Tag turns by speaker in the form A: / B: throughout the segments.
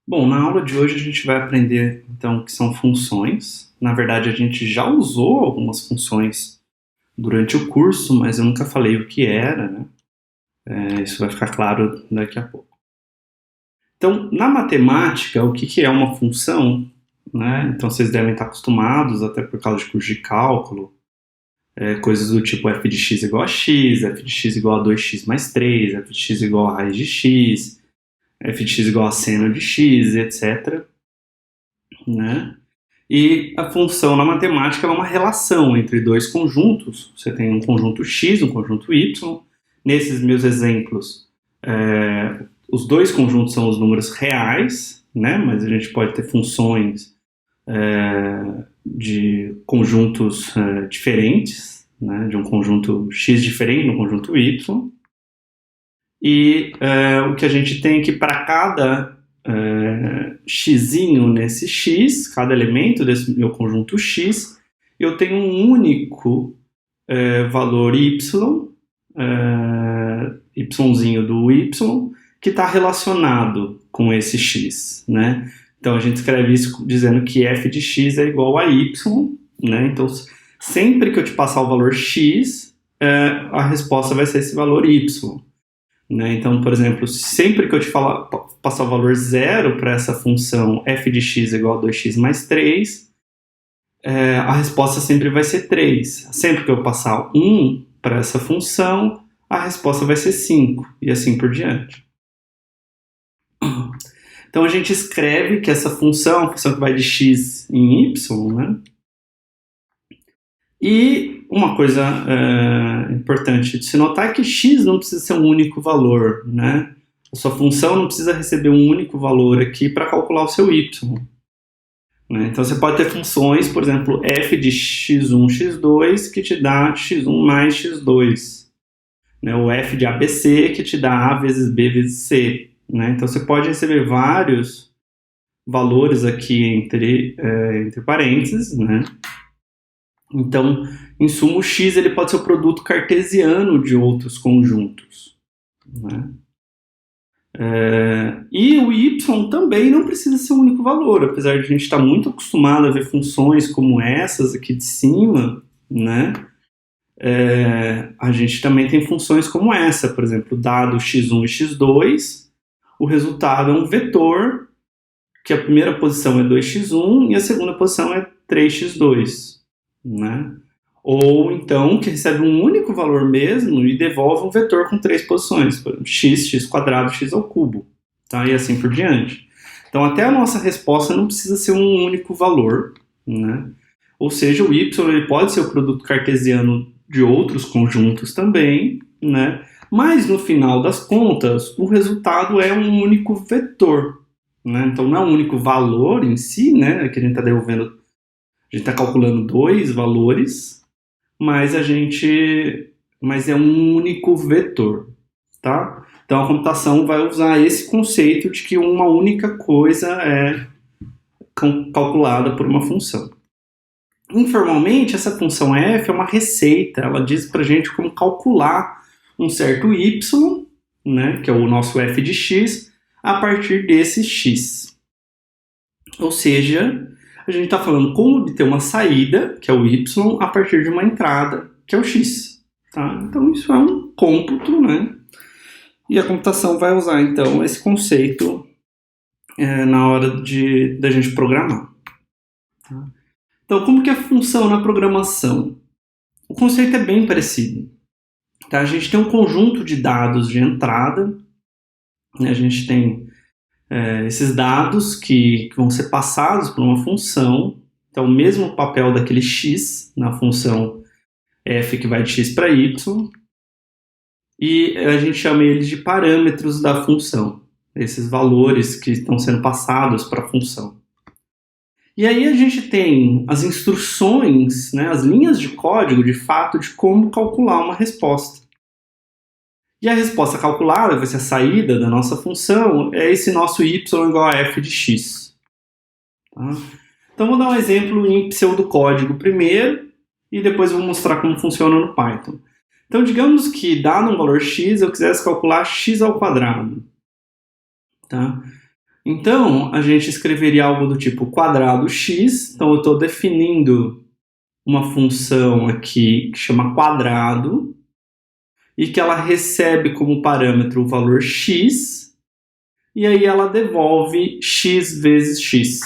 A: Bom, na aula de hoje a gente vai aprender então o que são funções. Na verdade, a gente já usou algumas funções durante o curso, mas eu nunca falei o que era, né? Isso vai ficar claro daqui a pouco. Então, na matemática, o que é uma função? Né? Então, vocês devem estar acostumados, até por causa de curso de cálculo, coisas do tipo f de x igual a x, f de x igual a 2x mais 3, f de x igual a raiz de x, f de x igual a seno de x, etc. Né? E a função na matemática é uma relação entre dois conjuntos. Você tem um conjunto x, um conjunto y. Nesses meus exemplos, os dois conjuntos são os números reais, né? Mas a gente pode ter funções de conjuntos diferentes, né? De um conjunto x diferente no conjunto y. E o que a gente tem aqui para cada xzinho nesse x, cada elemento desse meu conjunto x, eu tenho um único valor y, yzinho do y, que está relacionado com esse x, né? Então a gente escreve isso dizendo que f de x é igual a y, né? Então sempre que eu te passar o valor x, a resposta vai ser esse valor y. Né? Então, por exemplo, sempre que eu te passar o valor zero para essa função f de x igual a 2x mais 3, a resposta sempre vai ser 3. Sempre que eu passar 1 para essa função, a resposta vai ser 5, e assim por diante. Então, a gente escreve que essa função, a função que vai de x em y, né? E uma coisa importante de se notar é que x não precisa ser um único valor, né? A sua função não precisa receber um único valor aqui para calcular o seu y. Né? Então você pode ter funções, por exemplo, f de x1, x2, que te dá x1 mais x2. Né? Ou f de ABC, que te dá a vezes b vezes c. Né? Então você pode receber vários valores aqui entre parênteses, né? Então, em suma, o x ele pode ser o produto cartesiano de outros conjuntos. Né? E o y também não precisa ser um único valor, apesar de a gente estar muito acostumado a ver funções como essas aqui de cima, né? A gente também tem funções como essa, por exemplo, dado x1 e x2, o resultado é um vetor, que a primeira posição é 2x1 e a segunda posição é 3x2. Né? Ou então que recebe um único valor mesmo e devolve um vetor com 3 posições, por exemplo, x, x quadrado, x ao cubo, tá? E assim por diante. Então até a nossa resposta não precisa ser um único valor, né? Ou seja, o y ele pode ser o produto cartesiano de outros conjuntos também, né? Mas no final das contas o resultado é um único vetor, né? Então não é um único valor em si, né? Que a gente está devolvendo. A gente está calculando dois valores, mas é um único vetor, tá? Então a computação vai usar esse conceito de que uma única coisa é calculada por uma função. Informalmente, essa função f é uma receita, ela diz pra gente como calcular um certo y, né, que é o nosso f de x, a partir desse x. Ou seja, a gente está falando como obter uma saída, que é o y, a partir de uma entrada, que é o x. Tá? Então isso é um cômputo, né? E a computação vai usar, então, esse conceito na hora da gente programar. Tá? Então, como que é a função na programação? O conceito é bem parecido. Tá? A gente tem um conjunto de dados de entrada, né? A gente tem esses dados que vão ser passados por uma função. Então, o mesmo papel daquele x na função f que vai de x para y. E a gente chama eles de parâmetros da função. Esses valores que estão sendo passados para a função. E aí a gente tem as instruções, né, as linhas de código, de fato, de como calcular uma resposta. E a resposta calculada, vai ser a saída da nossa função, é esse nosso y igual a f de x. Tá? Então, vou dar um exemplo em pseudocódigo primeiro, e depois vou mostrar como funciona no Python. Então, digamos que, dado um valor x, eu quisesse calcular x ao quadrado. Tá? Então, a gente escreveria algo do tipo quadrado x. Então, eu estou definindo uma função aqui que chama quadrado e que ela recebe como parâmetro o valor x e aí ela devolve x vezes x,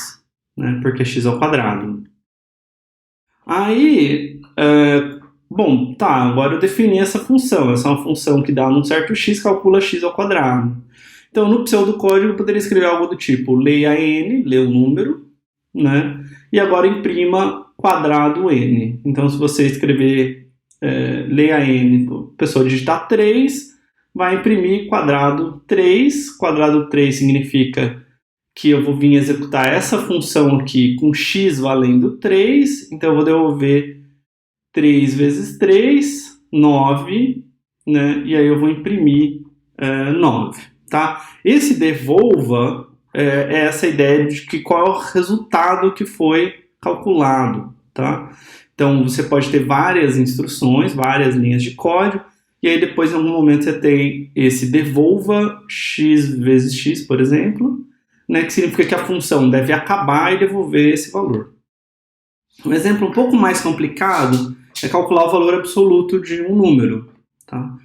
A: né? Porque x é o quadrado. Aí, bom, tá, agora eu defini essa função. Essa é uma função que dá um certo x, calcula x ao quadrado. Então, no pseudocódigo, eu poderia escrever algo do tipo leia n, lê o número, né? E agora imprima quadrado n. Então, se você escrever leia n, a pessoa digitar 3, vai imprimir quadrado 3. Quadrado 3 significa que eu vou vir executar essa função aqui com x valendo 3. Então, eu vou devolver 3 vezes 3, 9, né? E aí eu vou imprimir 9. Tá? Esse devolva é essa ideia de que qual é o resultado que foi calculado. Tá? Então, você pode ter várias instruções, várias linhas de código, e aí depois, em algum momento, você tem esse devolva x vezes x, por exemplo, né, que significa que a função deve acabar e devolver esse valor. Um exemplo um pouco mais complicado é calcular o valor absoluto de um número. Tá?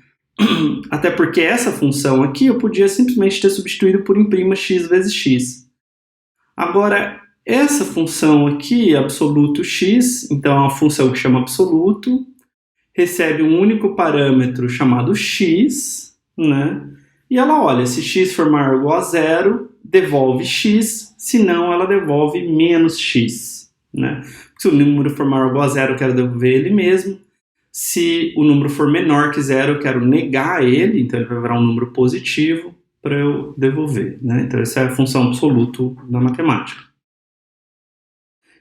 A: Até porque essa função aqui eu podia simplesmente ter substituído por imprima x vezes x. Agora, essa função aqui, absoluto x, então é uma função que chama absoluto, recebe um único parâmetro chamado x, né? E ela olha, se x for maior ou igual a zero, devolve x, se não, ela devolve menos x, né? Se o número for maior ou igual a zero, eu quero devolver ele mesmo. Se o número for menor que zero, eu quero negar ele, então ele vai virar um número positivo para eu devolver, né? Então essa é a função absoluto da matemática.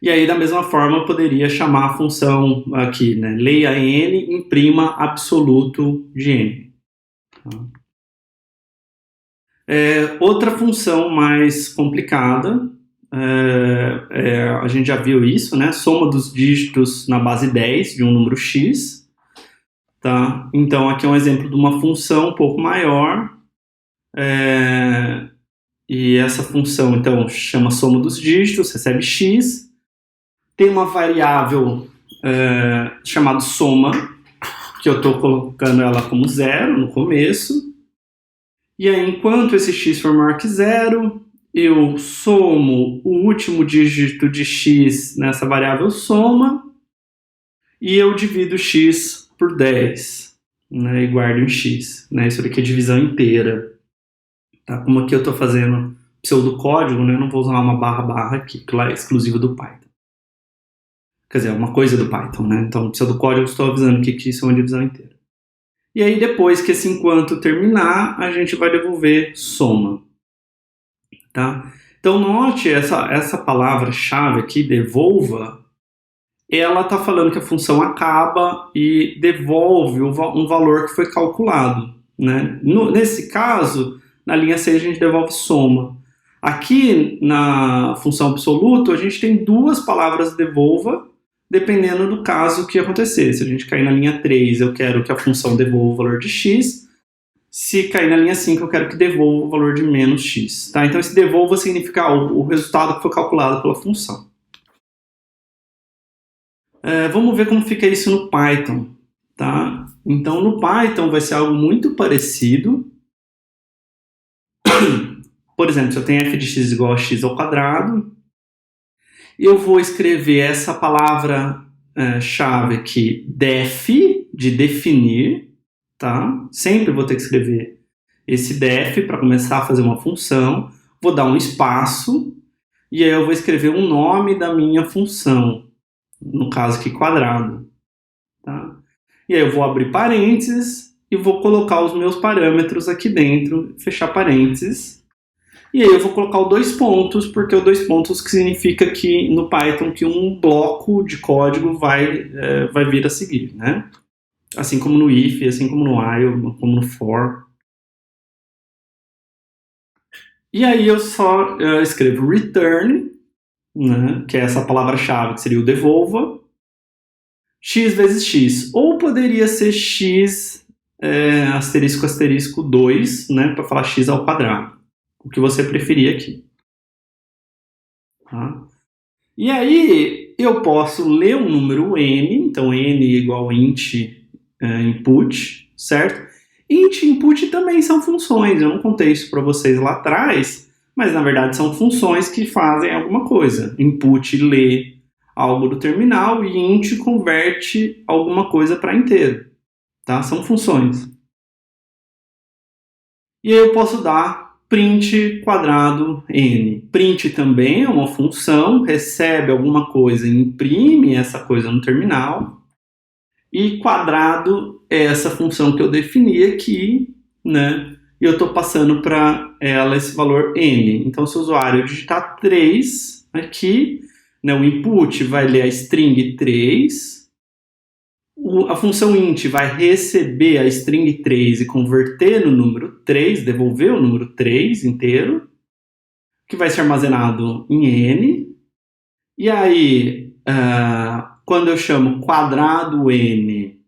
A: E aí, da mesma forma, eu poderia chamar a função aqui, né? Leia n, imprima absoluto de n. Outra função mais complicada, a gente já viu isso, né? Soma dos dígitos na base 10 de um número x. Tá? Então, aqui é um exemplo de uma função um pouco maior. E essa função, então, chama soma dos dígitos, recebe x. Tem uma variável chamada soma, que eu estou colocando ela como zero no começo. E aí, enquanto esse x for maior que zero, eu somo o último dígito de x nessa variável soma e eu divido x por 10, né, e guardo em x. Né, isso aqui é divisão inteira. Tá? Como aqui eu estou fazendo pseudocódigo, né, eu não vou usar uma barra aqui, que lá é exclusivo do Python. Quer dizer, é uma coisa do Python, né? Então, pseudocódigo, estou avisando que isso é uma divisão inteira. E aí, depois que esse enquanto terminar, a gente vai devolver soma. Tá? Então, note essa palavra-chave aqui, devolva, ela está falando que a função acaba e devolve um valor que foi calculado. Né? Nesse caso, na linha 6, a gente devolve soma. Aqui, na função absoluto, a gente tem duas palavras devolva, dependendo do caso que acontecer. Se a gente cair na linha 3, eu quero que a função devolva o valor de x. Se cair na linha 5, eu quero que devolva o valor de menos x. Tá? Então, esse devolva significa o resultado que foi calculado pela função. Vamos ver como fica isso no Python. Tá? Então, no Python vai ser algo muito parecido. Por exemplo, se eu tenho f de x igual a x ao quadrado, eu vou escrever essa palavra-chave aqui, def, de definir, tá? Sempre vou ter que escrever esse def para começar a fazer uma função. Vou dar um espaço e aí eu vou escrever um nome da minha função, no caso aqui quadrado. Tá? E aí eu vou abrir parênteses e vou colocar os meus parâmetros aqui dentro, fechar parênteses. E aí eu vou colocar o 2 pontos, porque o 2 pontos que significa que no Python que um bloco de código vai vir a seguir, né? Assim como no if, assim como no while, como no for. E aí eu só escrevo return, né, que é essa palavra-chave que seria o devolva, x vezes x. Ou poderia ser x asterisco asterisco 2, né, para falar x ao quadrado. O que você preferir aqui. Tá? E aí eu posso ler um número n, então n igual int input, certo? Int e input também são funções, eu não contei isso para vocês lá atrás, mas na verdade são funções que fazem alguma coisa. Input lê algo do terminal e int converte alguma coisa para inteiro, tá? São funções. E aí eu posso dar print quadrado n. Print também é uma função, recebe alguma coisa e imprime essa coisa no terminal. E quadrado é essa função que eu defini aqui, né? E eu estou passando para ela esse valor n. Então, se o usuário digitar 3 aqui, né, o input vai ler a string 3, a função int vai receber a string 3 e converter no número 3, devolver o número 3 inteiro, que vai ser armazenado em n. E aí, quando eu chamo quadrado n,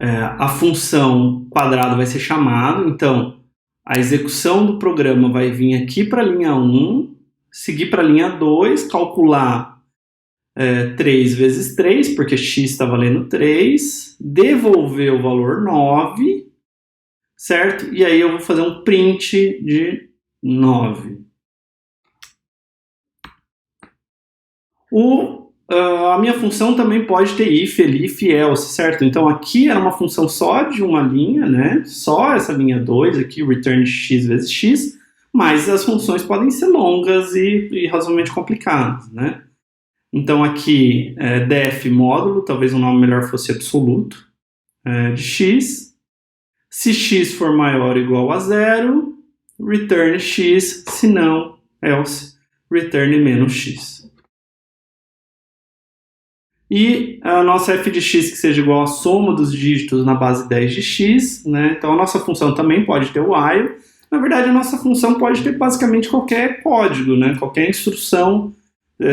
A: a função quadrado vai ser chamada, então a execução do programa vai vir aqui para a linha 1, seguir para a linha 2, calcular 3 vezes 3, porque x está valendo 3, devolver o valor 9, certo? E aí eu vou fazer um print de 9. A minha função também pode ter if, elif, else, certo? Então aqui era uma função só de uma linha, né? Só essa linha 2 aqui, return x vezes x, mas as funções podem ser longas e razoavelmente complicadas, né? Então aqui, def módulo, talvez o nome melhor fosse absoluto, de x. Se x for maior ou igual a 0, return x, se não, else, return menos x. E a nossa f de x que seja igual à soma dos dígitos na base 10 de x, né? Então a nossa função também pode ter o while. Na verdade, a nossa função pode ter basicamente qualquer código, né? Qualquer instrução,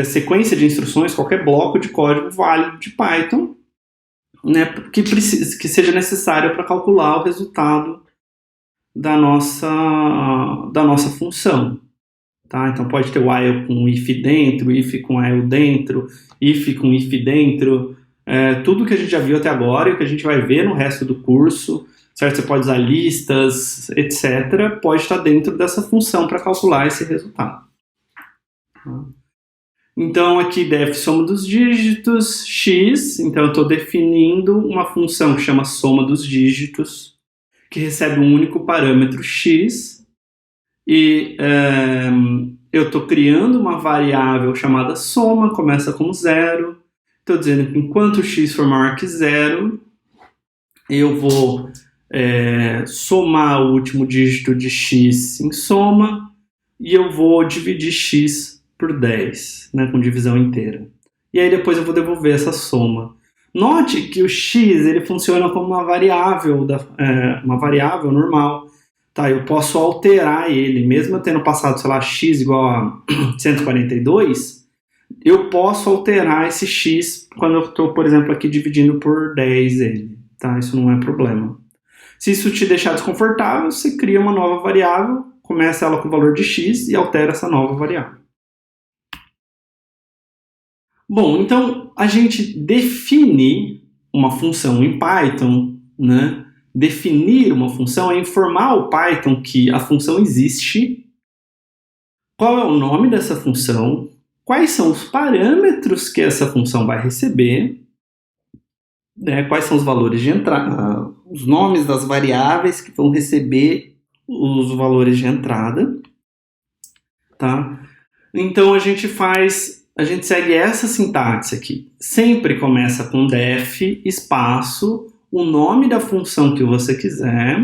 A: sequência de instruções, qualquer bloco de código válido de Python, né, que seja necessário para calcular o resultado da nossa função. Tá? Então pode ter while com if dentro, if com while dentro, if com if dentro, tudo que a gente já viu até agora e que a gente vai ver no resto do curso, certo? Você pode usar listas, etc. Pode estar dentro dessa função para calcular esse resultado. Tá? Então, aqui def soma dos dígitos, x, então eu estou definindo uma função que chama soma dos dígitos, que recebe um único parâmetro x, e eu estou criando uma variável chamada soma, começa com 0, estou dizendo que enquanto x for maior que 0, eu vou somar o último dígito de x em soma, e eu vou dividir x por 10, né, com divisão inteira. E aí depois eu vou devolver essa soma. Note que o x ele funciona como uma variável normal. Tá, eu posso alterar ele, mesmo eu tendo passado, sei lá, x igual a 142, eu posso alterar esse x quando eu estou, por exemplo, aqui dividindo por 10 ele. Tá? Isso não é problema. Se isso te deixar desconfortável, você cria uma nova variável, começa ela com o valor de x e altera essa nova variável. Bom, então a gente define uma função em Python, né? Definir uma função é informar o Python que a função existe, qual é o nome dessa função, quais são os parâmetros que essa função vai receber, né? Quais são os valores de entrada, os nomes das variáveis que vão receber os valores de entrada, tá? Então a gente segue essa sintaxe aqui. Sempre começa com def, espaço, o nome da função que você quiser,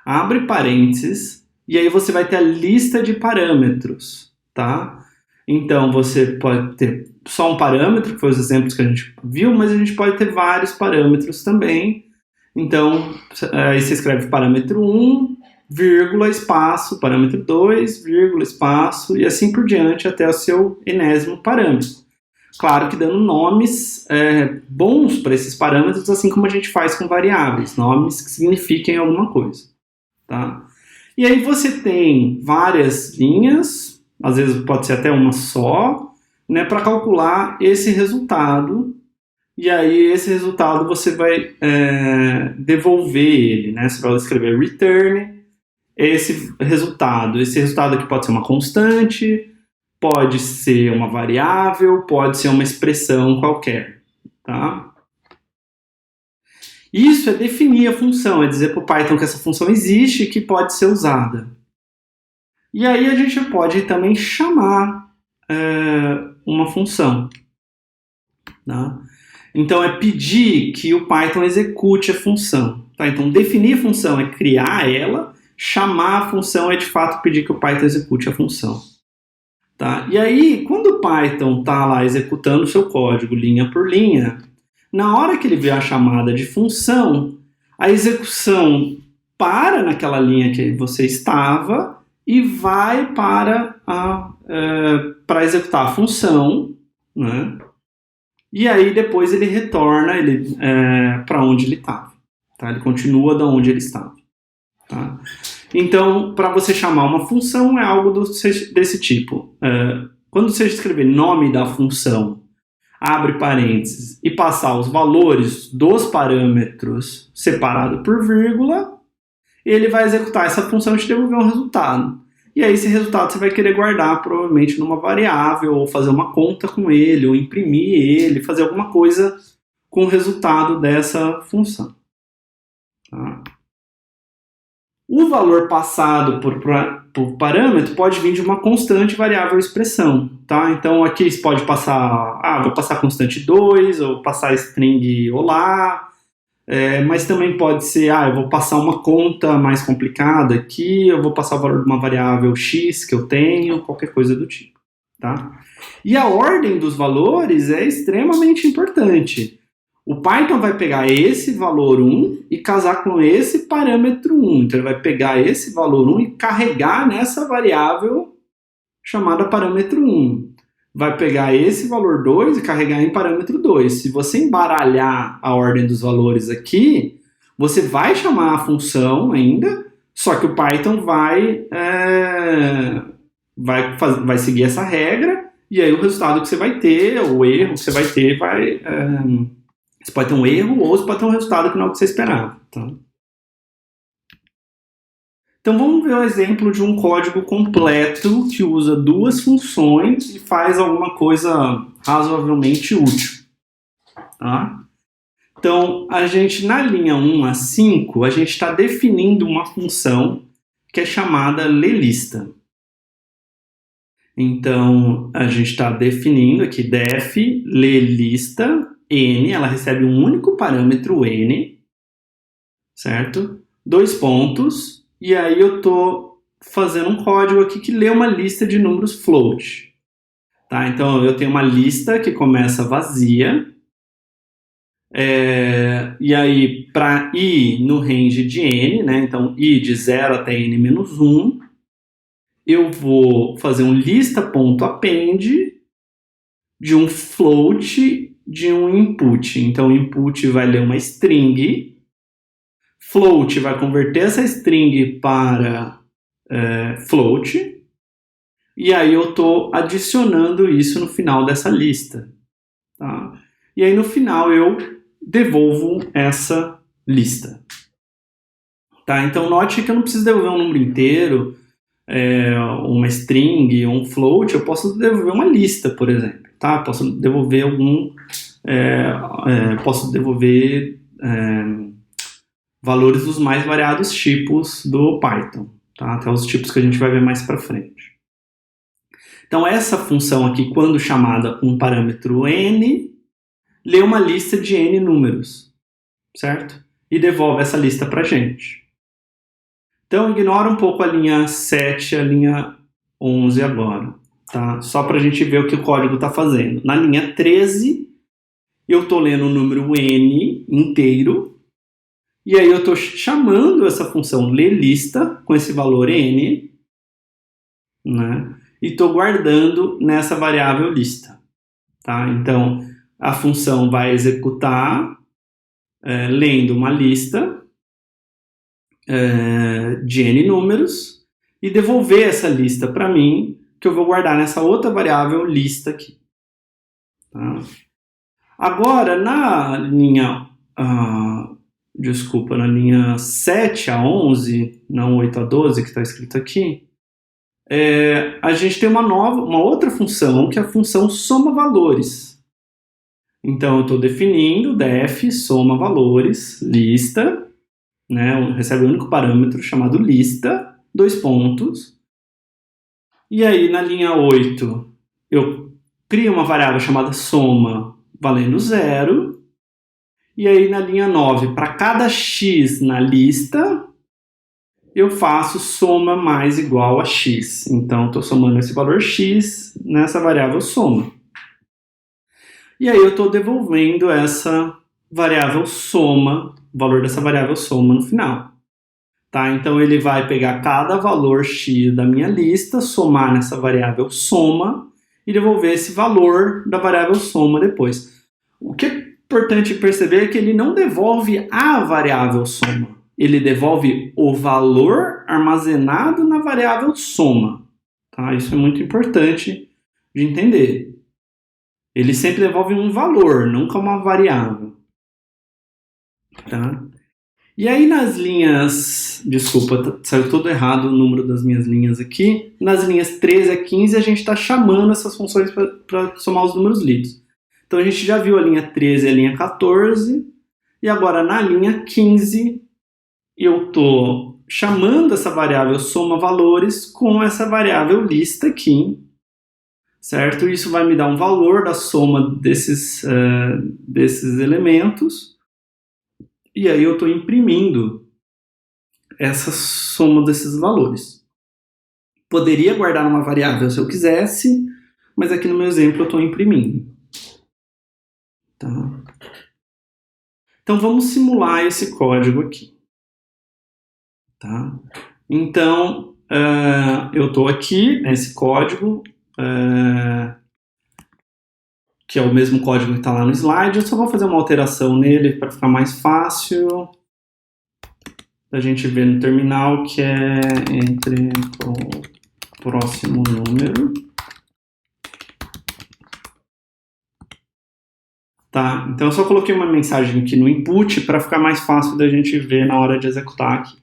A: abre parênteses, e aí você vai ter a lista de parâmetros, tá? Então você pode ter só um parâmetro, que foi os exemplos que a gente viu, mas a gente pode ter vários parâmetros também. Então, aí você escreve parâmetro 1, vírgula, espaço, parâmetro 2, vírgula, espaço, e assim por diante até o seu enésimo parâmetro. Claro que dando nomes bons para esses parâmetros, assim como a gente faz com variáveis, nomes que signifiquem alguma coisa. Tá? E aí você tem várias linhas, às vezes pode ser até uma só, né, para calcular esse resultado. E aí esse resultado você vai devolver ele, né? Você vai escrever return esse resultado. Esse resultado aqui pode ser uma constante, pode ser uma variável, pode ser uma expressão qualquer, tá? Isso é definir a função, é dizer para o Python que essa função existe e que pode ser usada. E aí a gente pode também chamar uma função, tá? Então é pedir que o Python execute a função, tá? Então definir a função é criar ela, chamar a função é de fato pedir que o Python execute a função. Tá? E aí, quando o Python está lá executando o seu código linha por linha, na hora que ele vê a chamada de função, a execução para naquela linha que você estava e vai para executar a função, né? E aí depois ele retorna para onde ele estava. Tá? Ele continua de onde ele estava. Tá? Então, para você chamar uma função é algo desse tipo. Quando você escrever nome da função, abre parênteses, e passar os valores dos parâmetros separado por vírgula, ele vai executar essa função e te devolver um resultado. E aí esse resultado você vai querer guardar provavelmente numa variável, ou fazer uma conta com ele, ou imprimir ele, fazer alguma coisa com o resultado dessa função. Tá? O valor passado por parâmetro pode vir de uma constante, variável ou expressão. Tá? Então aqui você pode passar, vou passar constante 2, ou passar string olá, mas também pode ser, eu vou passar uma conta mais complicada aqui, eu vou passar o valor de uma variável x que eu tenho, qualquer coisa do tipo. Tá? E a ordem dos valores é extremamente importante. O Python vai pegar esse valor 1 e casar com esse parâmetro 1. Então ele vai pegar esse valor 1 e carregar nessa variável chamada parâmetro 1. Vai pegar esse valor 2 e carregar em parâmetro 2. Se você embaralhar a ordem dos valores aqui, você vai chamar a função ainda, só que o Python vai seguir essa regra, e aí o resultado que você vai ter, o erro que você vai ter, você pode ter um erro ou você pode ter um resultado que não é o que você esperava. Tá? Então vamos ver um exemplo de um código completo que usa duas funções e faz alguma coisa razoavelmente útil. Tá? Então a gente na linha 1 a 5, a gente está definindo uma função que é chamada lelista. Então a gente está definindo aqui def lelista n, ela recebe um único parâmetro n, certo? 2 pontos. E aí eu estou fazendo um código aqui que lê uma lista de números float. Tá? Então eu tenho uma lista que começa vazia. E aí para i no range de n, né? Então i de 0 até n menos 1, eu vou fazer um lista.append de um float de um input. Então o input vai ler uma string, float vai converter essa string para float, e aí eu estou adicionando isso no final dessa lista. Tá? E aí no final eu devolvo essa lista. Tá? Então note que eu não preciso devolver um número inteiro, uma string, um float, eu posso devolver uma lista, por exemplo. Tá? Posso devolver valores dos mais variados tipos do Python, tá? Até os tipos que a gente vai ver mais para frente. Então essa função aqui, quando chamada com um parâmetro n, lê uma lista de n números, certo? E devolve essa lista para a gente. Então ignora um pouco a linha 7 e a linha 11 agora, tá? Só para a gente ver o que o código está fazendo. Na linha 13, eu estou lendo o número n inteiro, e aí eu estou chamando essa função lelista com esse valor n, né? E estou guardando nessa variável lista. Tá? Então a função vai executar lendo uma lista de n números e devolver essa lista para mim que eu vou guardar nessa outra variável lista aqui. Tá? Agora, na linha, na linha 7 a 11, não 8 a 12, que está escrito aqui, a gente tem uma outra função, que é a função soma valores. Então, eu estou definindo def soma valores, lista, né, recebe um único parâmetro chamado lista, 2 pontos. E aí, na linha 8, eu crio uma variável chamada soma valendo 0. E aí, na linha 9, para cada x na lista, eu faço soma mais igual a x. Então, estou somando esse valor x nessa variável soma. E aí, eu estou devolvendo essa variável soma, o valor dessa variável soma no final. Tá? Então, ele vai pegar cada valor x da minha lista, somar nessa variável soma e devolver esse valor da variável soma depois. O que é importante perceber é que ele não devolve a variável soma. Ele devolve o valor armazenado na variável soma. Tá? Isso é muito importante de entender. Ele sempre devolve um valor, nunca uma variável. Tá? E aí nas linhas... Desculpa, saiu todo errado o número das minhas linhas aqui. Nas linhas 13 a 15 a gente está chamando essas funções para somar os números lidos. Então a gente já viu a linha 13 e a linha 14. E agora na linha 15 eu estou chamando essa variável soma valores com essa variável lista aqui. Certo? Isso vai me dar um valor da soma desses elementos. E aí eu estou imprimindo essa soma desses valores. Poderia guardar uma variável se eu quisesse, mas aqui no meu exemplo eu estou imprimindo. Tá? Então vamos simular esse código aqui. Tá? Então eu estou aqui nesse código, que é o mesmo código que está lá no slide. Eu só vou fazer uma alteração nele para ficar mais fácil da gente ver no terminal, que é entre o próximo número. Tá? Então eu só coloquei uma mensagem aqui no input para ficar mais fácil da gente ver na hora de executar aqui.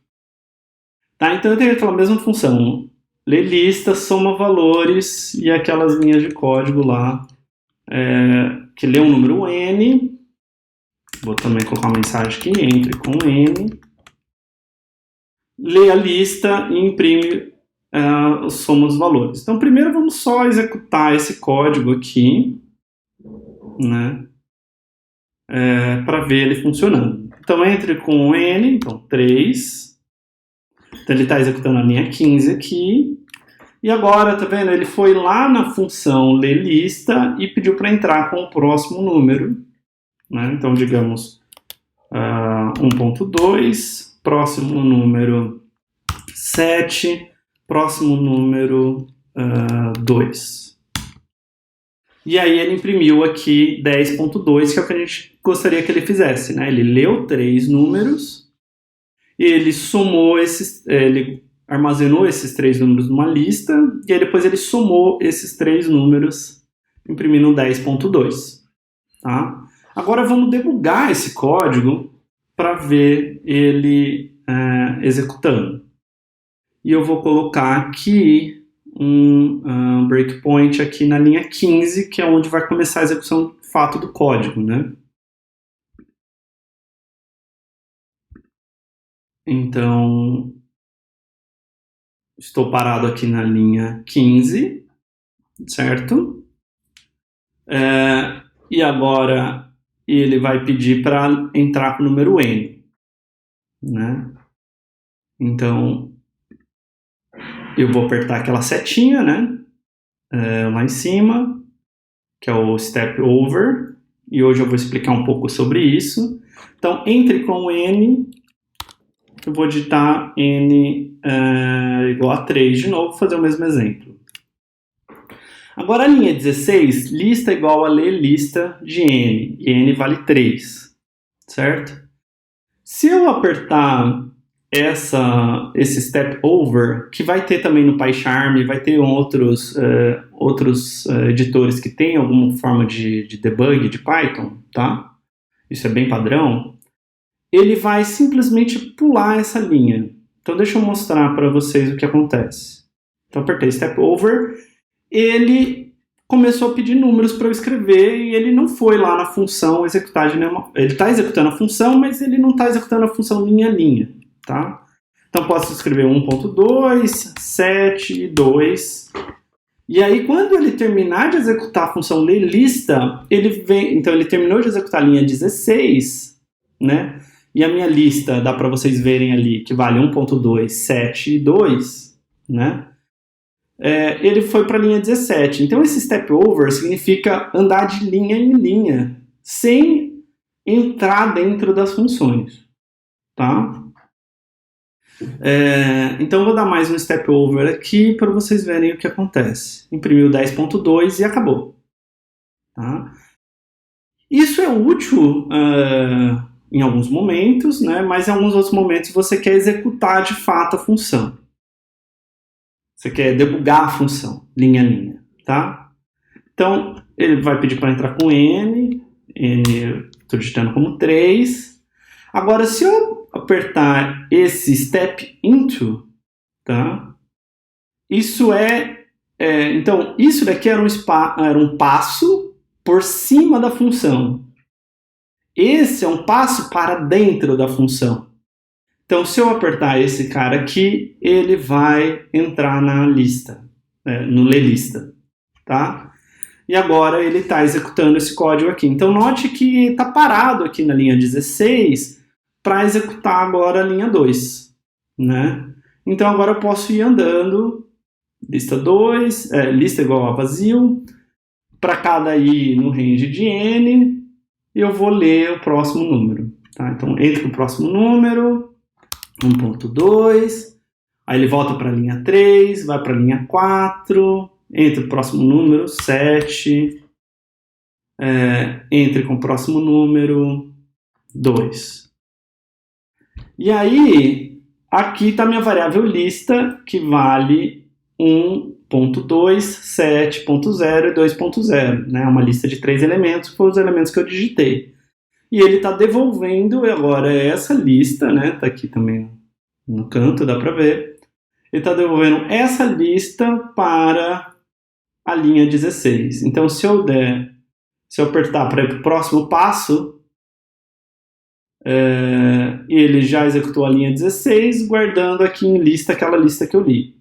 A: Tá? Então eu tenho aquela mesma função, ler lista, soma valores e aquelas linhas de código lá, que lê um número n. Vou também colocar uma mensagem aqui, entre com n. Lê a lista e imprime soma os valores. Então primeiro vamos só executar esse código aqui, né? Para ver ele funcionando. Então entre com n, então 3. Então ele está executando a linha 15 aqui. E agora, tá vendo? Ele foi lá na função ler lista e pediu para entrar com o próximo número. Né? Então, digamos, 1.2, próximo número 7, próximo número 2. E aí ele imprimiu aqui 10.2, que é o que a gente gostaria que ele fizesse. Né? Ele leu 3 números, ele somou ele armazenou esses 3 números numa lista, e aí depois ele somou esses 3 números, imprimindo 10.2. Tá? Agora vamos debugar esse código para ver ele executando. E eu vou colocar aqui um breakpoint aqui na linha 15, que é onde vai começar a execução de fato do código, né? Então, estou parado aqui na linha 15, certo? E agora ele vai pedir para entrar com o número n, né? Então, eu vou apertar aquela setinha, né? Lá em cima, que é o step over, e hoje eu vou explicar um pouco sobre isso. Então, entre com n, eu vou digitar n igual a 3 de novo, fazer o mesmo exemplo. Agora a linha 16, lista igual a ler lista de n, e n vale 3, certo? Se eu apertar esse step over, que vai ter também no PyCharm, vai ter outros editores que tem alguma forma de debug de Python, tá? Isso é bem padrão. Ele vai simplesmente pular essa linha. Então deixa eu mostrar para vocês o que acontece. Então apertei step over, ele começou a pedir números para eu escrever e ele não foi lá na função executar de nenhuma... Ele está executando a função, mas ele não está executando a função linha a linha, tá? Então posso escrever 1.2, 7 e 2. E aí quando ele terminar de executar a função lerLista, então ele terminou de executar a linha 16, né? E a minha lista, dá para vocês verem ali, que vale 1.2, 7 e 2, né? Ele foi para a linha 17. Então esse step over significa andar de linha em linha, sem entrar dentro das funções, tá? Então eu vou dar mais um step over aqui para vocês verem o que acontece. Imprimiu 10.2 e acabou, tá? Isso é útil em alguns momentos, né? Mas em alguns outros momentos você quer executar de fato a função. Você quer debugar a função, linha a linha, tá? Então, ele vai pedir para entrar com N, estou digitando como 3. Agora, se eu apertar esse step into, tá? Isso então, isso daqui era um passo por cima da função. Esse é um passo para dentro da função. Então, se eu apertar esse cara aqui, ele vai entrar na lista, no lerLista, tá? E agora ele está executando esse código aqui. Então, note que está parado aqui na linha 16 para executar agora a linha 2, né? Então, agora eu posso ir andando, lista 2, lista igual a vazio, para cada i no range de n, e eu vou ler o próximo número, tá? Então, entre o próximo número... 1.2, aí ele volta para a linha 3, vai para a linha 4, entre o próximo número, 7, entre com o próximo número, 2. E aí, aqui está a minha variável lista, que vale 1.2, 7.0 e 2.0, né? Uma lista de 3 elementos, que foram os elementos que eu digitei. E ele está devolvendo agora essa lista, né? Tá aqui também no canto, dá para ver. Ele está devolvendo essa lista para a linha 16. Então, se eu apertar para ir para o próximo passo, ele já executou a linha 16, guardando aqui em lista aquela lista que eu li,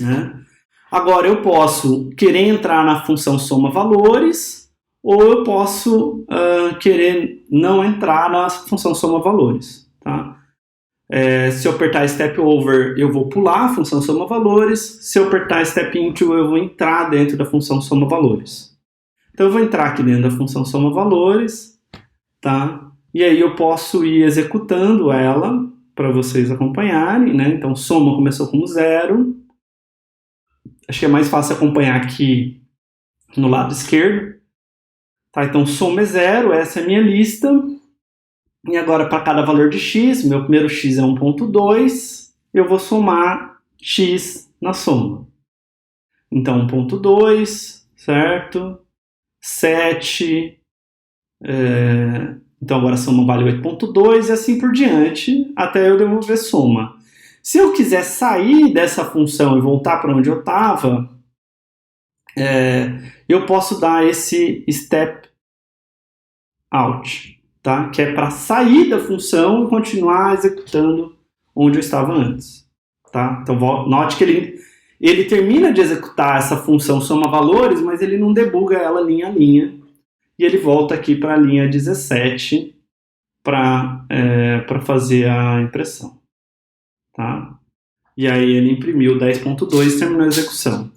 A: né? Agora, eu posso querer entrar na função soma valores, ou eu posso querer não entrar na função soma valores, tá? Se eu apertar step over, eu vou pular a função soma valores. Se eu apertar step into, eu vou entrar dentro da função soma valores. Então eu vou entrar aqui dentro da função soma valores, tá? E aí eu posso ir executando ela para vocês acompanharem, né? Então soma começou como 0. Acho que é mais fácil acompanhar aqui no lado esquerdo. Tá, então soma é 0, essa é a minha lista. E agora para cada valor de x, meu primeiro x é 1.2, eu vou somar x na soma. Então 1.2, certo? 7, então agora a soma vale 8.2 e assim por diante, até eu devolver soma. Se eu quiser sair dessa função e voltar para onde eu estava, eu posso dar esse step out, tá? Que é para sair da função e continuar executando onde eu estava antes, tá? Então note que ele termina de executar essa função soma valores, mas ele não debuga ela linha a linha, e ele volta aqui para a linha 17 para fazer a impressão, tá? E aí ele imprimiu 10.2 e terminou a execução.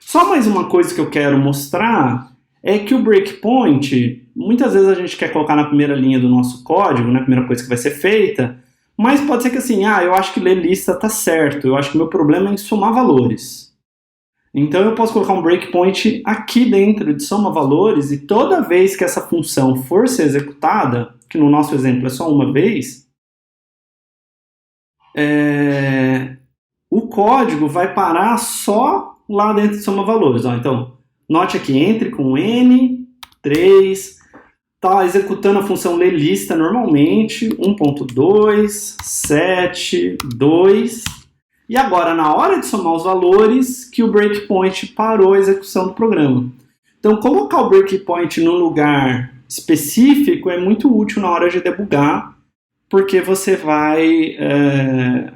A: Só mais uma coisa que eu quero mostrar é que o breakpoint, muitas vezes a gente quer colocar na primeira linha do nosso código, né, a primeira coisa que vai ser feita, mas pode ser que assim, eu acho que lerLista está certo, eu acho que o meu problema é em somar valores. Então eu posso colocar um breakpoint aqui dentro de soma valores e toda vez que essa função for ser executada, que no nosso exemplo é só uma vez, o código vai parar só lá dentro de soma valores. Ó, então, note aqui, entre com N, 3, está executando a função lerLista normalmente, 1.2, 7, 2, e agora, na hora de somar os valores, que o breakpoint parou a execução do programa. Então, colocar o breakpoint num lugar específico é muito útil na hora de debugar, porque você vai,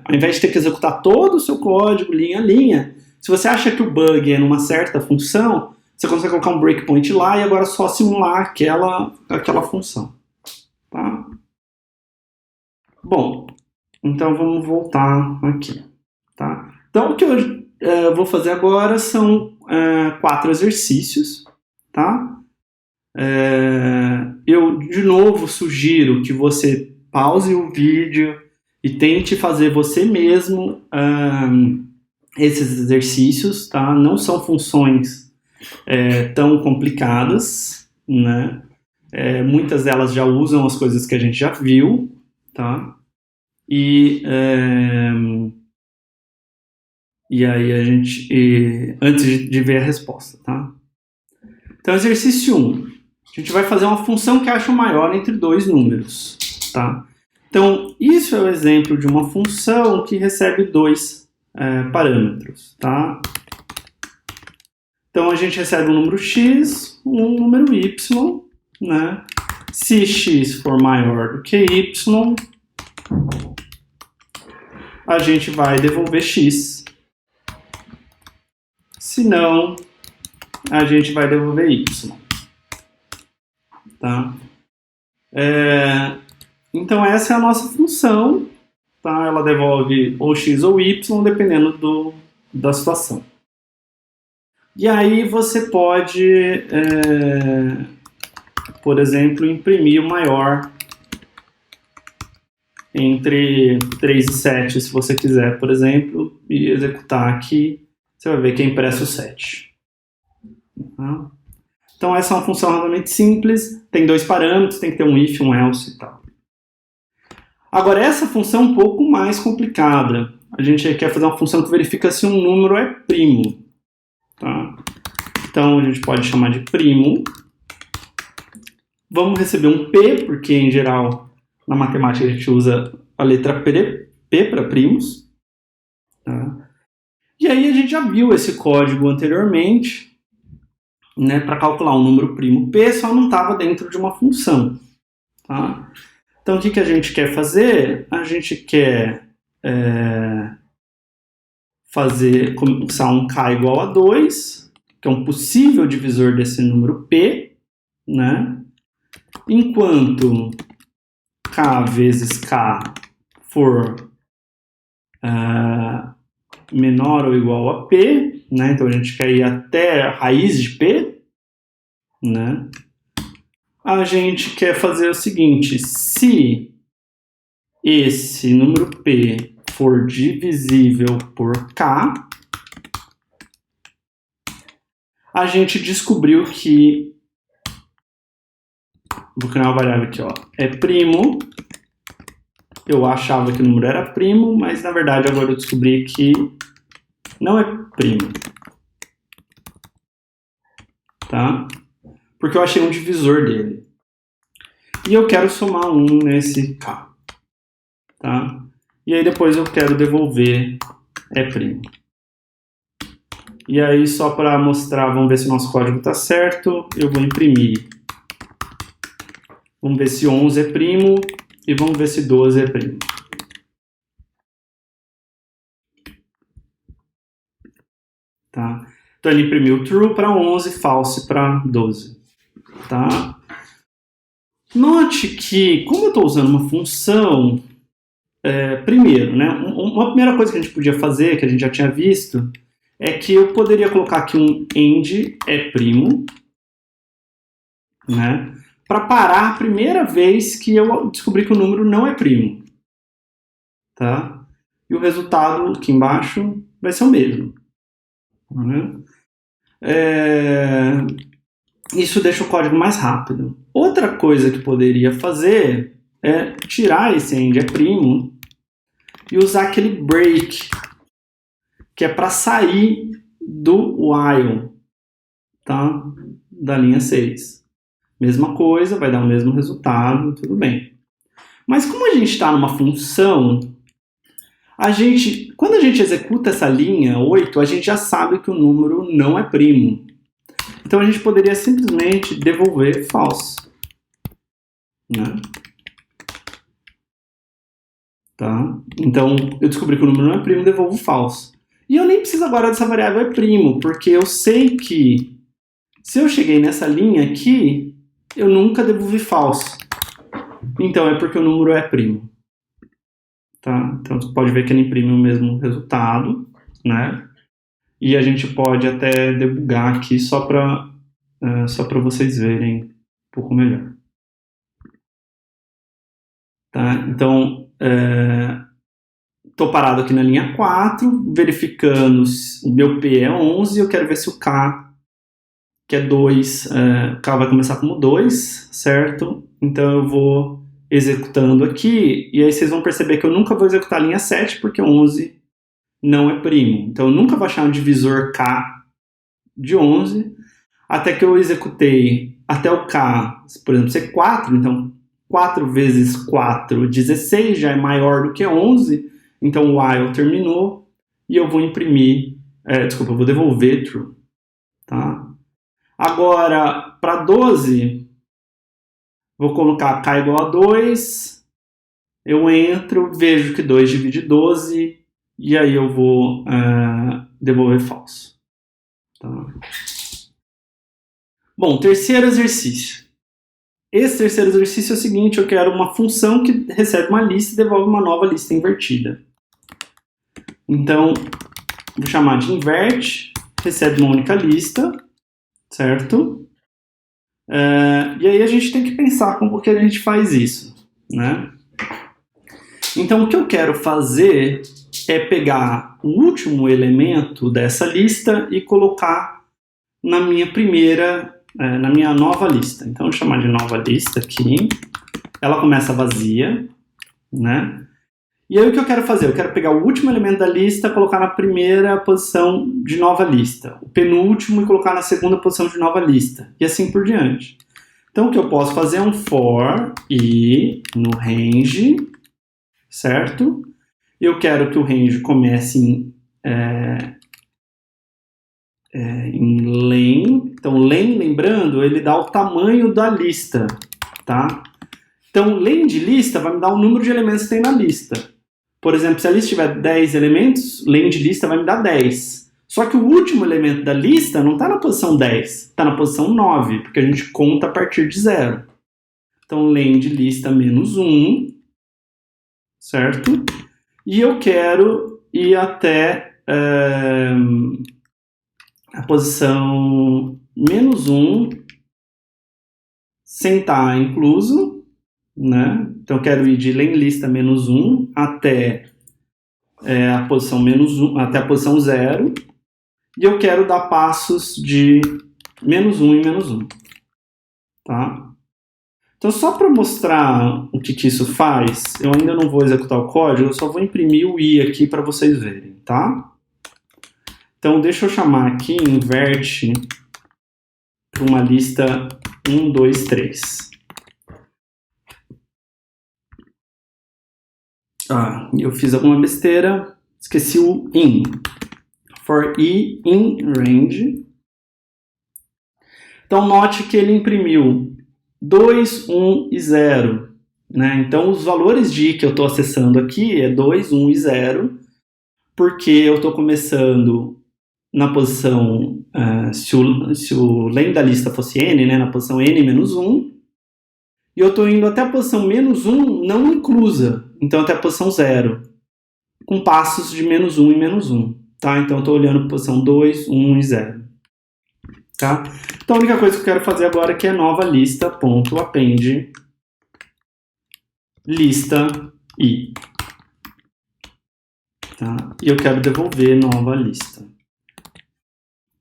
A: ao invés de ter que executar todo o seu código, linha a linha, se você acha que o bug é numa certa função, você consegue colocar um breakpoint lá e agora só simular aquela função. Tá? Bom, então vamos voltar aqui. Tá? Então, o que eu vou fazer agora são 4 exercícios. Tá? Eu, de novo, sugiro que você pause o vídeo e tente fazer você mesmo esses exercícios. Tá? Não são funções tão complicadas, né? Muitas delas já usam as coisas que a gente já viu. Tá? E aí a gente, antes de ver a resposta, tá? Então, exercício 1. A gente vai fazer uma função que acha o maior entre dois números, tá? Então, isso é o exemplo de uma função que recebe dois parâmetros, tá? Então, a gente recebe um número x, um número y, né? Se x for maior do que y, a gente vai devolver x. Se não, a gente vai devolver y. Tá? Então, essa é a nossa função. Tá? Ela devolve ou x ou y, dependendo da situação. E aí você pode, por exemplo, imprimir o maior entre 3 e 7, se você quiser, por exemplo, e executar aqui. Você vai ver que é impresso 7. Então, essa é uma função realmente simples. Tem dois parâmetros, tem que ter um if, um else e tal. Agora, essa função é um pouco mais complicada. A gente quer fazer uma função que verifica se um número é primo. Tá? Então, a gente pode chamar de primo. Vamos receber um P, porque, em geral, na matemática a gente usa a letra P para primos. Tá? E aí a gente já viu esse código anteriormente, né, para calcular um número primo P, só não estava dentro de uma função. Tá? Então, o que a gente quer fazer? A gente quer começar um K igual a 2, que é um possível divisor desse número P, né? Enquanto K vezes K for menor ou igual a P, né? Então a gente quer ir até a raiz de P, né? A gente quer fazer o seguinte: se esse número P for divisível por K, a gente descobriu que, vou criar uma variável aqui, ó, é primo. Eu achava que o número era primo, mas na verdade agora eu descobri que não é primo. Tá? Porque eu achei um divisor dele. E eu quero somar 1 nesse K. Tá? E aí depois eu quero devolver é primo. E aí só para mostrar, vamos ver se o nosso código está certo, eu vou imprimir. Vamos ver se 11 é primo. E vamos ver se 12 é primo. Tá? Então ele imprimiu true para 11, false para 12. Tá? Note que, como eu estou usando uma função, primeiro, né, uma primeira coisa que a gente podia fazer, que a gente já tinha visto, é que eu poderia colocar aqui um end é primo, né? Para parar a primeira vez que eu descobri que o número não é primo. Tá? E o resultado aqui embaixo vai ser o mesmo. Né? Isso deixa o código mais rápido. Outra coisa que poderia fazer é tirar esse end é primo e usar aquele break, que é para sair do while, tá? Da linha 6. Mesma coisa, vai dar o mesmo resultado, tudo bem. Mas como a gente está numa função, quando a gente executa essa linha 8, a gente já sabe que o número não é primo. Então a gente poderia simplesmente devolver false, né? Tá? Então eu descobri que o número não é primo, devolvo false. E eu nem preciso agora dessa variável é primo, porque eu sei que se eu cheguei nessa linha aqui, eu nunca devolvi false. Então é porque o número é primo. Tá? Então você pode ver que ele imprime o mesmo resultado, né? E a gente pode até debugar aqui só para vocês verem um pouco melhor. Tá? Então, estou parado aqui na linha 4, verificando o meu P é 11, eu quero ver se o K, que é 2, o K vai começar como 2, certo? Então eu vou executando aqui, e aí vocês vão perceber que eu nunca vou executar a linha 7, porque 11 não é primo. Então eu nunca vou achar um divisor K de 11, até que eu executei até o K, por exemplo, ser 4, então 4 vezes 4, 16, já é maior do que 11, então o while terminou, e eu vou imprimir, eu vou devolver true. Tá? Agora, para 12, vou colocar K igual a 2, eu entro, vejo que 2 divide 12, e aí eu vou devolver false. Tá? Bom, terceiro exercício. Esse terceiro exercício é o seguinte, eu quero uma função que recebe uma lista e devolve uma nova lista invertida. Então, vou chamar de invert, recebe uma única lista, certo? E aí a gente tem que pensar como que a gente faz isso, né? Então, o que eu quero fazer é pegar o último elemento dessa lista e colocar na minha na minha nova lista. Então, eu vou chamar de nova lista aqui. Ela começa vazia, né? E aí o que eu quero fazer? Eu quero pegar o último elemento da lista, colocar na primeira posição de nova lista. O penúltimo e colocar na segunda posição de nova lista. E assim por diante. Então, o que eu posso fazer é um for i no range, certo? Eu quero que o range comece em len. Então, len, lembrando, ele dá o tamanho da lista, tá? Então, len de lista vai me dar o número de elementos que tem na lista. Por exemplo, se a lista tiver 10 elementos, len de lista vai me dar 10. Só que o último elemento da lista não está na posição 10, está na posição 9, porque a gente conta a partir de 0. Então, len de lista menos 1, certo? E eu quero ir até a posição menos 1 sem estar incluso, né? Então eu quero ir de len lista menos 1 até a posição menos 1, até a posição 0, e eu quero dar passos de menos 1 em menos 1. Tá? Então, só para mostrar o que isso faz, eu ainda não vou executar o código, eu só vou imprimir o i aqui para vocês verem, tá? Então, deixa eu chamar aqui invert para uma lista 1, 2, 3. Eu fiz alguma besteira, esqueci o in. For i in range. Então, note que ele imprimiu 2, 1 e 0. Né? Então, os valores de i que eu estou acessando aqui é 2, 1 e 0, porque eu estou começando na posição, se o len da lista fosse n, né, na posição n menos 1, e eu estou indo até a posição menos 1 não inclusa, então até a posição 0, com passos de menos 1 e menos 1. Tá? Então, eu estou olhando para a posição 2, 1 e 0. Tá? Então, a única coisa que eu quero fazer agora aqui é nova lista.append lista i. Tá? E eu quero devolver nova lista.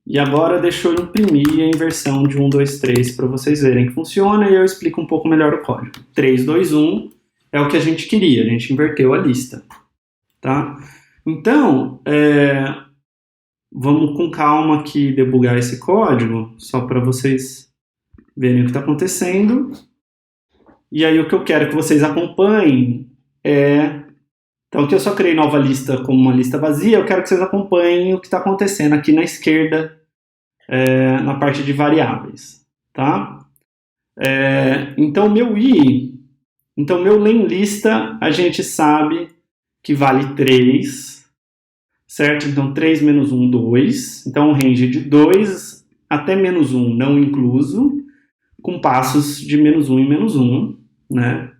A: E agora deixa eu imprimir a inversão de 1, 2, 3 para vocês verem que funciona, e eu explico um pouco melhor o código. 3, 2, 1 é o que a gente queria, a gente inverteu a lista. tá? Então, vamos com calma aqui debugar esse código, só para vocês verem o que está acontecendo. E aí o que eu quero que vocês acompanhem então aqui eu só criei nova lista como uma lista vazia, eu quero que vocês acompanhem o que está acontecendo aqui na esquerda, na parte de variáveis, tá? Então meu len lista a gente sabe que vale 3, certo? Então 3 menos 1, 2. Então um range de 2 até menos 1 não incluso, com passos de menos 1 em menos 1, né?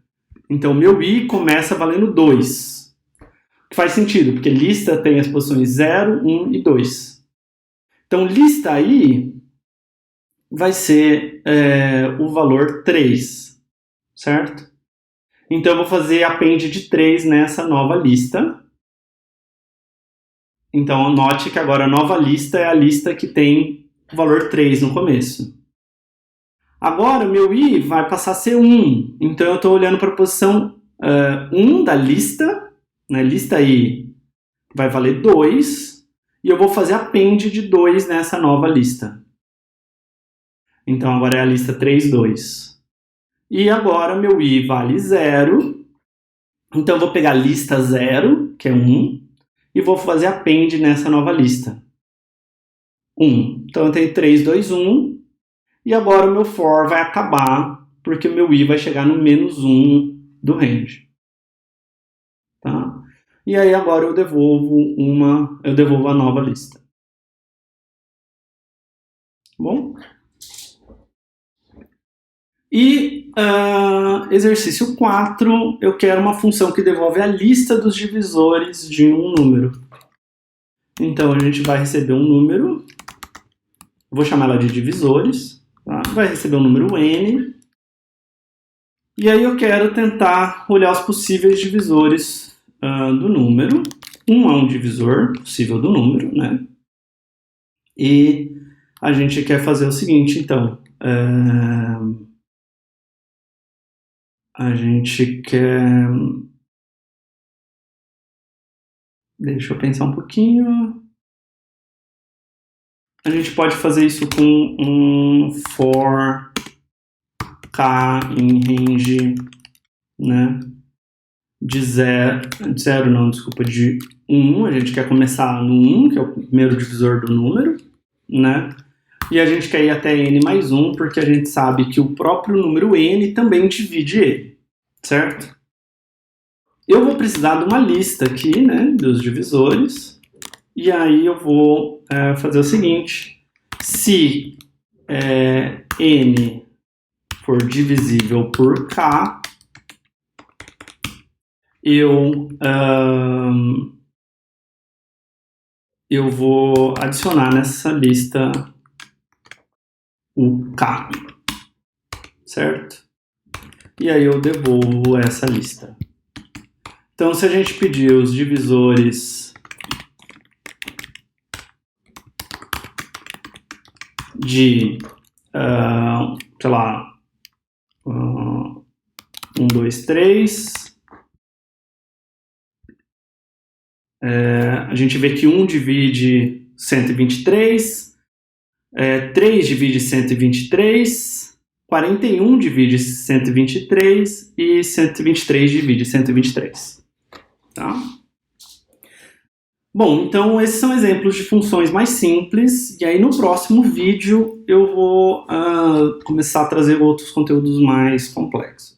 A: Então meu i começa valendo 2. Que faz sentido, porque lista tem as posições 0, 1 e 2. Então, lista i vai ser o valor 3, certo? Então, eu vou fazer append de 3 nessa nova lista. Então, note que agora a nova lista é a lista que tem o valor 3 no começo. Agora, o meu i vai passar a ser 1. Então, eu estou olhando para a posição 1 da lista. Na lista i vai valer 2, e eu vou fazer append de 2 nessa nova lista. Então agora é a lista 3, 2. E agora meu i vale 0, então eu vou pegar a lista 0, que é 1, e vou fazer append nessa nova lista. 1. Então eu tenho 3, 2, 1, e agora o meu for vai acabar, porque o meu i vai chegar no menos 1 do range. Tá? E aí agora eu devolvo a nova lista. Bom? E exercício 4, eu quero uma função que devolve a lista dos divisores de um número. Então a gente vai receber um número, vou chamar ela de divisores, tá? Vai receber um número n, e aí eu quero tentar olhar os possíveis divisores do número. 1 é um divisor possível do número, né? E a gente quer fazer o seguinte, então. A gente quer... Deixa eu pensar um pouquinho. A gente pode fazer isso com um for k em range, né? De 1, a gente quer começar no 1, que é o primeiro divisor do número, né? E a gente quer ir até n mais 1, porque a gente sabe que o próprio número n também divide ele, certo? Eu vou precisar de uma lista aqui, né, dos divisores, e aí eu vou fazer o seguinte: se n for divisível por k, eu vou adicionar nessa lista o k, certo? E aí eu devolvo essa lista. Então, se a gente pedir os divisores de, sei lá, 1, 2, 3... a gente vê que 1 divide 123, 3 divide 123, 41 divide 123 e 123 divide 123. Tá? Bom, então esses são exemplos de funções mais simples, e aí no próximo vídeo eu vou começar a trazer outros conteúdos mais complexos.